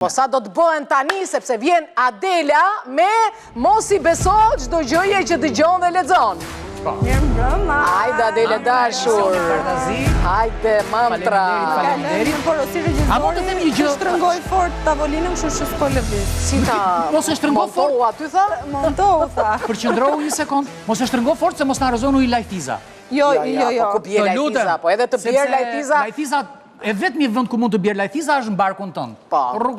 Po sa do të bëhen tani, sepse vjen Adela me mos I beso çdo gjëje që dëgjon dhe lexon. Mirë mbrëma. Hajde Adela dashur. Hajde mantra. Faleminderit. Por si regjizori që shtrëngoj fort tavolinën, kështu që s'po lëviz. Si ta? Mos e shtrëngo fort. Montohu aty tha? Montohu tha. Përqendrohu një sekond. Mos e shtrëngo fort se mos na rrezonu I lajtiza. Jo. Po ku bie lajtiza, po edhe të bjerë lajtiza. Lajtiza e vetmi vend ku mund të bjerë lajtiza është në barkun tënd. Po. Rruk,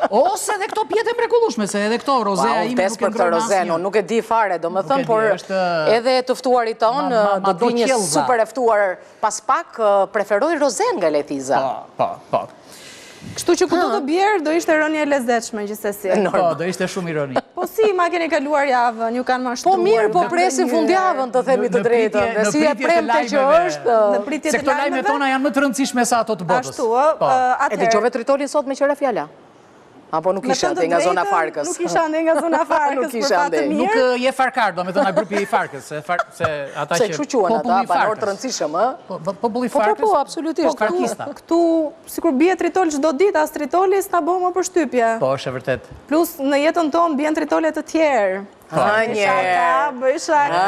ose edhe këto pjetë mrekullueshme, se edhe këto rozea ime nuk e ndron asnjë. Nuk e di fare, domethënë, por edhe të ftuarit ton do të vi një super e ftuar pas pak preferoj rozen nga lajtiza. Po. Kështu që kudo të bjerë, do ishte rënje e lezetshme gjithsesi. Po, do ishte shumë ironi. Po si ma keni kaluar javën, ju kanë mashtruar. Po mirë, po presim fundjavën të themi të drejtën. Dhe si e premte që është. Në pritje se të këto lajme tona janë më të rëndësishme sa ato të botës. Ashtu, E dëgjove Tritolin sot me qëra fjala? Apo nuk isha ande nga zona Farkës? Nuk isha ande nga zona Farkës, për fatë mirë. Nuk je Farkar, do me thënë grupi I Farkës. Se ata që kështu quhen ata, banor të rëndësishëm, ë? Populli Farkës? Po, absolutisht. Këtu, sikur bie Tritol çdo ditë, as Tritoli s'na bë më përshtypje. Po, është e vërtet. Plus, në jetën tonë bien Tritole të tjerë. Bëj shaka.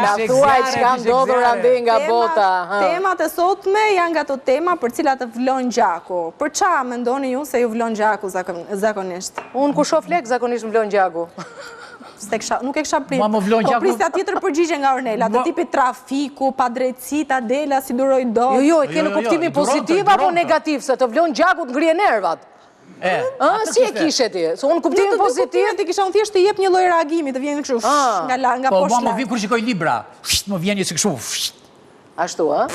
Na thuaj çka ndodhur ande nga bota. Temat e sotme janë nga ato tema për cilat të vlon gjaku. Për ça mendoni ju se ju vlon gjaku zakonisht? Unë ku shoh lek zakonisht më vlon gjaku. Nuk e kisha prit. Po prisja tjetër përgjigje nga Ornela, të tipit trafiku, padrejtësit, Adela si duroj dot. Jo, e ke në kuptimin pozitiv apo negativ, se të vlon gjaku të ngrihe nervat. Si e kishe ti? Se unë kuptimin pozitiv... Ti kisha unë thjesht të jep një lloj reagimi, të vjen kështu nga po, poshtë. Po, më vjen kur shikoj libra. Më vjen një si kështu. Ashtu, ë?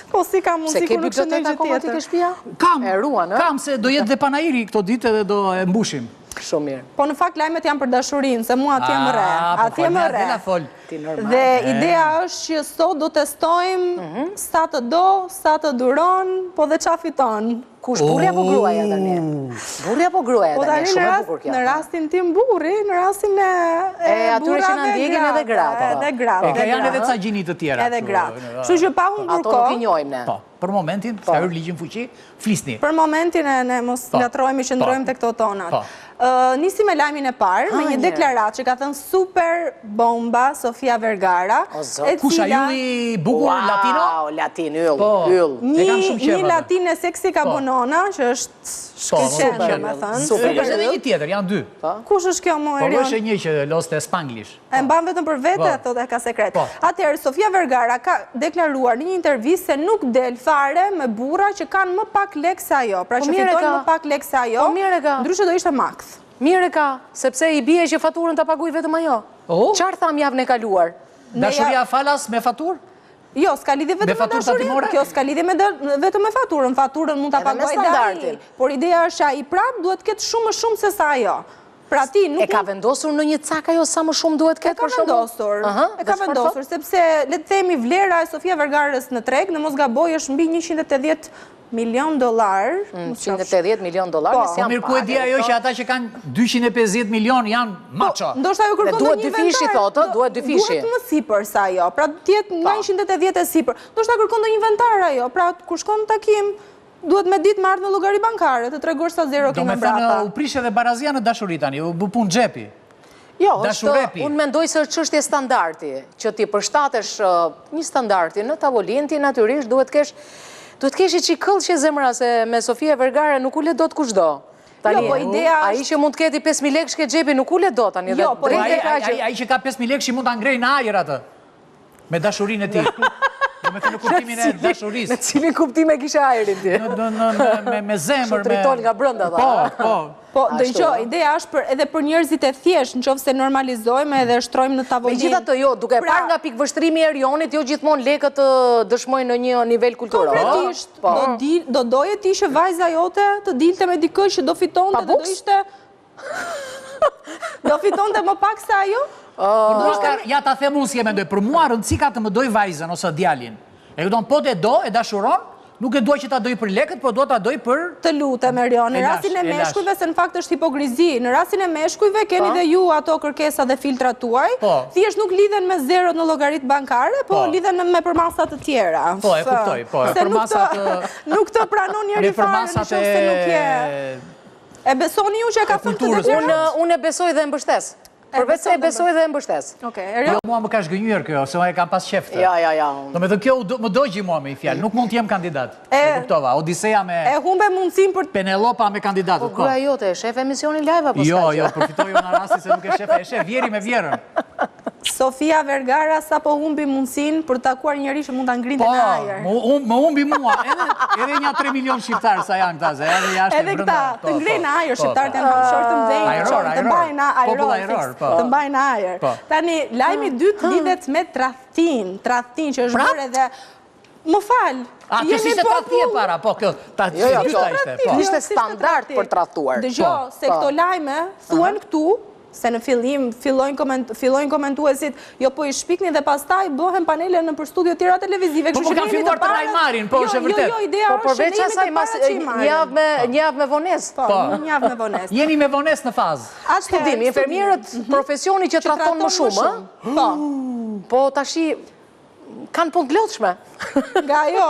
Po si ka mundësi kur nuk shëndoj gjë tjetër? Shtëpia? Kam, se do jetë dhe panairi këto ditë edhe do e mbushim. Shumë mirë. Po në fakt lajmet janë për dashurinë, se mua atje më re. Atje më re. Dhe ideja është që sot do testojmë sa të do, sa të duron, po dhe qa fiton. Kush, burri apo gruaja tani? Burri apo gruaja tani? Shumë e bukur kjo. Në rastin tim burri, në rastin e atyre që na ndjekin edhe gratë. Edhe gratë. E janë edhe ca gjinit të tjera. Edhe gratë. Kështu që pa humbur kohë. Ato nuk I njohim ne. Po, për momentin, ka hyrë ligjin fuqi, flisni. Për momentin ne mos latrojmë, qëndrojmë tek këto tonat. Nisi me lajmin e parë, me një deklaratë që ka thënë super bomba Sofia Vergara. Kusha yulli bukur latino? Wow, latin, yll. Një latin e seksi ka bonona, që është shkëlqen, me thënë. Është edhe një tjetër, janë dy. Kush është kjo më Erion? Po është një që loste Spanglish. E mban vetëm për vete, thotë e ka sekret. Atëherë, Sofia Vergara ka deklaruar në një intervistë se nuk del fare me burra që kanë më pak lekë se ajo. Pra që fitojnë më pak lekë se ajo, ndryshe do ishte maks. Mire ka, sepse I bie që faturën të paguj vetëm ajo. Qarë tham javën e kaluar? Dashuria falas me faturë? Jo, s'ka lidhje vetëm me dashurinë. Kjo s'ka lidhje vetëm me faturën. Faturën mund ta paguajë ai, por ideja është që ai prap duhet të ketë shumë më shumë se sa ajo. Pra ti nuk e ka vendosur në një cak ajo sa më shumë duhet ketë për shkak. E ka vendosur sepse le të themi vlera e Sofia Vergarës në treg, në mos gaboj, është mbi $180 milion. $180 milion, po mirë ku e di ajo që ata që kanë 250 milion janë macho. Ndoshta ajo kërkon duhet dy fishi thotë, duhet dy fishi. Duhet më sipër se ajo. Pra tjetë nga 180 e sipër. Ndoshta kërkon ndonjë inventar ajo. Pra kur shkon në takim duhet me ditë marrë në llogari bankare, të tregosh sa zero ke në brapa. Do me thënë u prish edhe barazia në dashuri tani, u bë punë xhepi. Jo, unë mendoj se është çështje standardi, që ti përshtatesh një standardi në tavolinë, ti natyrisht duhet kesh I çikëllçe zemra se me Sofia Vergara nuk ulet dot kushdo. Tani, ai që mund të ketë 5.000 lekë ke xhepi nuk ulet dot tani. Jo, po ai që ka 5.000 lekë mund ta ngrejë në ajër atë. Me dashurinë e tij. Me të në kuptimin e dashurisë. Në cilin kuptim e kishe ajrin ti? Me zemër. Shutritol nga brënda, po. Po, dëgjoj, ideja është edhe për njerëzit e thjeshtë, nëse normalizojmë edhe shtrojmë në tavolinë. Megjithatë, jo, duke parë nga pikvështrimi I Erionit, jo gjithmonë lekët dëshmojnë në një nivel kulturor. Konkretisht, do doje ti që vajza jote të dilte me dikë që do fitonte dhe do ishte... Do fitonte më pak se ajo? Ja ta them unë si e mendoj, për mua rëndësi ka të më doj vajzën ose djalin. E këton po të do, e dashuron, Nuk e dua që ta doj për lekët, po dua ta doj për... Të lutem, Erion, në rastin e meshkujve, se në fakt është hipokrizi, në rastin e meshkujve keni dhe ju ato kërkesa dhe filtrat tuaj, thjesht nuk lidhen me zerot në llogaritë bankare, po lidhen me përmasat të tjera. Po, e kuptoj, po, e përmasat... Nuk të pranon njëri fare në shumë se nuk je... E besoni ju që e ka thënë të deklarat? Unë e besoj dhe mbështes. Përveç se e besoj dhe e mbështes. Jo, mua më ka shgënjur kjo, se ma e kam pas qeftë. Ja. Do me dhe kjo më dojgji mua me i fjallë, nuk mund t'jem kandidat. E kuptova, Odiseja me... E humbe mundësim për... Penelopa me kandidatët. Po, gruaja jote, shef emisionin live apo s'ka që? Jo, përfitoj unë rasti se nuk e shef Vjeri me Vjerën. Sofia Vergara sa po humbi mundësin për takuar njëri që mund të ngrinë në ajer. Po, më humbi mua, edhe një 3 milion shqiptarë sa janë këta, se edhe jashtë edhe këta, të ngrinë në ajer, shqiptarët janë shortë të mdhejnë, të mbajnë ajer, të mbajnë ajer. Tani, lajmi dytë lidhet me tradhtin që është bërë edhe... Më falë. A, kjo si se tradhti e para, po, kjo dyta ishte. Ishte standart për tradhtuar. Dëgjo, se këto lajme thuen këtu, se në fillim fillojnë komentuesit, jo po i shpikni dhe pastaj bëhen panele në për studio tjera televizive. Po kam filluar të Rajmarin, po është e vërtet. Jo, idea është që ne jemi të paraqimarin. Një javë me vones. Po, një javë me vones. Jeni me vones në fazë. Studimi, infermierët profesioni që trahton më shumë. Po, tashi, kanë punë të lodhshme. Nga jo,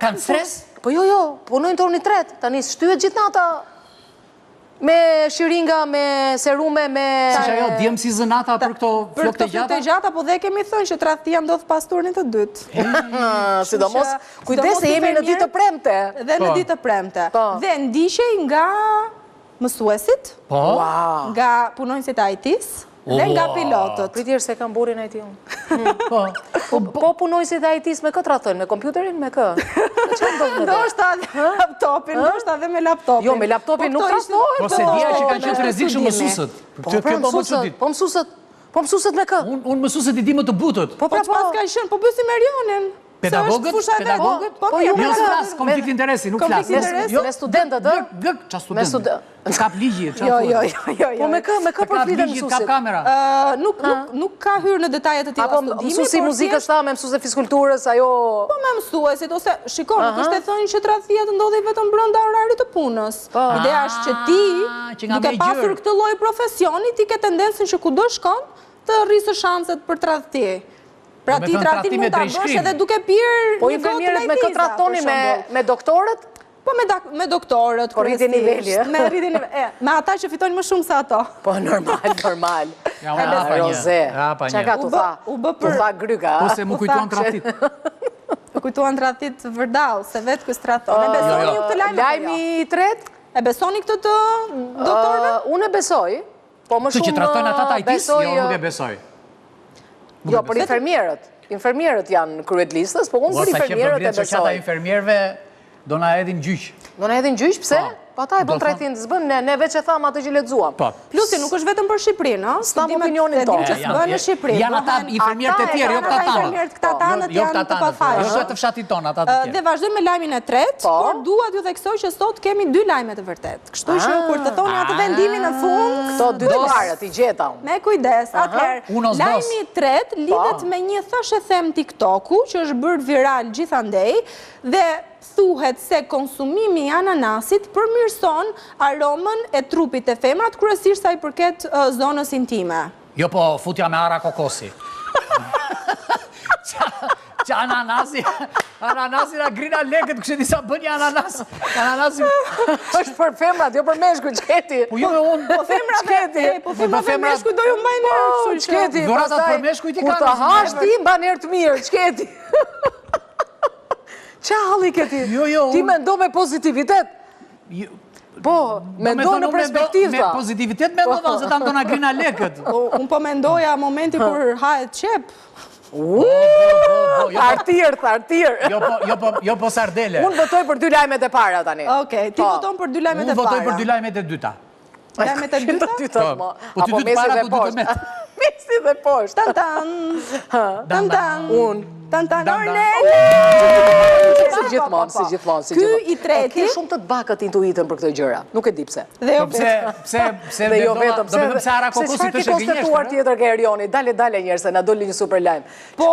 kanë stres? Po jo, punojnë torni tret. Tani shtyhet gjithë nata. Me shiringa, me serume, me... Si që ajo, djemë si zënata për këto flok të gjata? Për këto flok të gjata, po dhe kemi thënë që tradhtia ndodh pas turnit të dytë. Sidomos, kujdes se jemi në ditë të premte. Dhe në ditë të premte. Dhe ndiqej nga mësuesit, nga punonjësit IT-s, dhe nga pilotët. Pritjer se kam burin IT-un. Po punojësit IT-s me këtë rathën, me kompjuterin, me kë? Ndoshta dhe laptopin, ndoshta dhe me laptopin. Jo, me laptopin nuk trahtohet. Po se dhja që kanë qenë të rrezikshëm mësusët. Po mësusët me kë? Unë mësusët i di më të butët. Po pas ka qenë, po bësim Erionin. Pedagogët? Po ju me flas, konflikt interesi, nuk flas. Me studentët, dhe? Gëk, qa studentët? Në kap ligji, qa Jo. Po me kë përflitet mësusit? Kap kamera. Nuk ka hyrë në detajet të tilla studimi. Apo mësusi muzikës ta, me mësues e fiskulturës, ajo... Po me mësuesit, ose shikon, nuk është e thënë që tradhtia të ndodhej vetëm brenda orarit të punës. Ideja është që ti, duke pasur këtë lloj profesioni, ti ke tendencën që kudo shkon të rrisë shanset për tradhti. Pra ti tradhtin mund ta bësh edhe duke pirë po infermierët me këtë tradhtoni me doktorët? Po me doktorët, po rritje niveli, me ata që fitojnë më shumë se ato. Po normal. Roze, që ka të tha? Të tha gryka. Po se mu kujtuan tradhtit. Më kujtuan tradhtit vërdall, se vetë kësë tradhton. E besoni ju këtë lajmë? Lajmi i tret? E besoni këtë të doktorëve? Unë e besoj, po më shumë... Që tradhtojnë ata tajtis, jo nuk e besoj. Jo, për infermierët. Infermierët janë kryet listës, po unë për infermierët e besoj. Që ata infermierëve do na edhin gjyq. Do na edhin gjyq, pse? Pa ta e bën tradhtin të zbën, ne veç e thamë atë që lexuam. Plusi nuk është vetëm për Shqipërinë, ëh? Stam opinionin tonë. Që s'bën në Shqipëri. Janë ata infermierët e tjerë, jo këta tanë. Këta tanët janë të pafajshëm. Jo të fshatit tonë, ata të tjerë. Dhe vazhdojmë me lajmin e tretë, por dua t'ju theksoj që sot kemi 2 lajme të vërtetë. Kështu që kur të thoni atë vendimin në fund, këto 2 dolaret i gjeta unë. Me kujdes. Atëherë, lajmi i tretë lidhet me një thoshe them TikToku që është bërë viral gjithandej dhe thuhet se konsumimi i ananasit përmirëson aromën e trupit të femrat, kryesisht sa i përket zonës intime. Jo, po futja me ara kokosi. Që ananasi na grina lekët, kështë disa bënja ananas. Ananasi... është për femrat, jo për meshkuj, qëti. Po jo me unë... Po femrat dhe meshkuj do ju mbaj nërë, kështë që... Qëti, Doratat për meshkuj ti kur të hash ti, mba nërë të mirë, qëti. Qa halli këti? Ti me ndo me pozitivitet? Po, me ndo në perspektiv ta. Me pozitivitet me ndo, se ta më do nga grina lekët. Unë po me ndoja momenti kur hahet qep. Artir. Jo po sardele. Unë votoj për 2 lajmet e para tani. Okej, ti voton për 2 lajmet e para. Unë votoj për 2 lajmet e dyta. Lajmet e dyta? Po ty dytë para, po dytë me. Mesi dhe poshtë. Tan-tan. Unë. Si gjithmonë. Ky i treti... Ke shumë të të bakët intuitën për këtë gjëra. Nuk e di pse. Dhe jo vetëm. Do vetëm se ara kokosit është e gënjeshtër. Se çfarë ke konsultuar tjetër ke Erioni? Dale njerëz se na doli një super lajm. Po,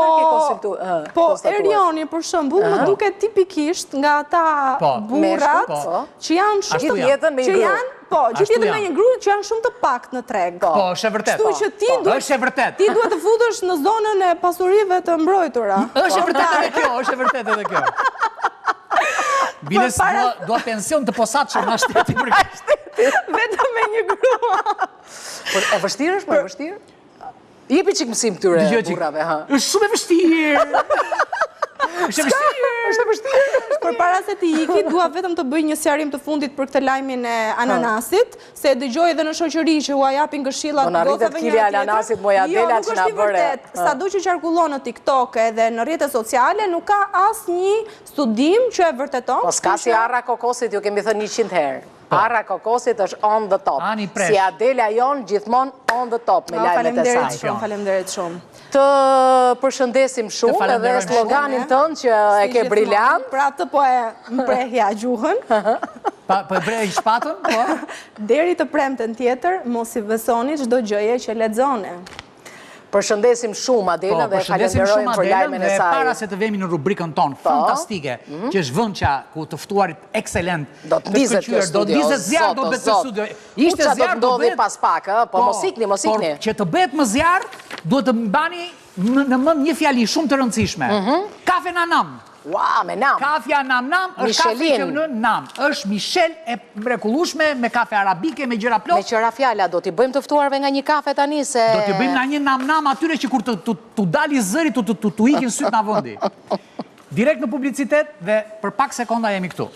Erioni për shembull më duket tipikisht nga ata burrat që janë shumë të jetën me një grua. Po, gjithë jetën me një grua që janë shumë të pakt në treg. Po, është e vërtet. Kështu që ti duhet të futesh në zonën e pasurive të mbrojtura. Është e vërtet edhe kjo. Biles dua pension të posaçëm nga shteti për këtë. Vetëm me një grua. Por e vështirë është, e vështirë? Jepi çik mësim këtyre burrave, ha. Është shumë e vështirë. Është vështirë. Për para se të iki, dua vetëm të bëj një sqarim të fundit për këtë lajmin e ananasit, se dëgjoj edhe në shoqëri që u japin këshillat gocave një tjetër. Ananasit moja dela që na bëre. Sado që qarkullon në TikTok edhe në rrjetet sociale, nuk ka asnjë studim që e vërteton. Po s'ka si arra kokosit, ju kemi thënë 100 herë. Arra kokosit është on the top. Si Adela jon gjithmonë on the top me lajmet e saj. Faleminderit shumë. Të përshëndesim shumë edhe sloganin tënd që e ke briljant. Pra të po e mprehja gjuhën. Po e brej shpatën, po. Deri të premten tjetër, mos i vësoni çdo gjëje që lexoni. Përshëndesim shumë Adela dhe falenderojmë për lajmin e saj. Dhe para se të vemi në rubrikën tonë fantastike, që është vëndqa ku të ftuarit ekselent, do të ndizet kjo studio, do të ndizet zjarë, do të bëhet kjo studio. Ishte zjarë, do të bëhet pas pak, po mos ikni. Por që të bëhet më zjarë, duhet të mbani në mend një fjali shumë të rëndësishme. Kafe na nam. Ua, me nam. Kafja nam është kafe që në nam. Është Michel e mrekullueshme me kafe arabike, me gjëra plot. Me qëra fjala, do t'i bëjmë të ftuarve nga një kafe tani se... Do t'i bëjmë nga një nam atyre që kur t'u dali zëri, t'u ikin syt nga vëndi. Direkt në publicitet dhe për pak sekonda jemi këtu.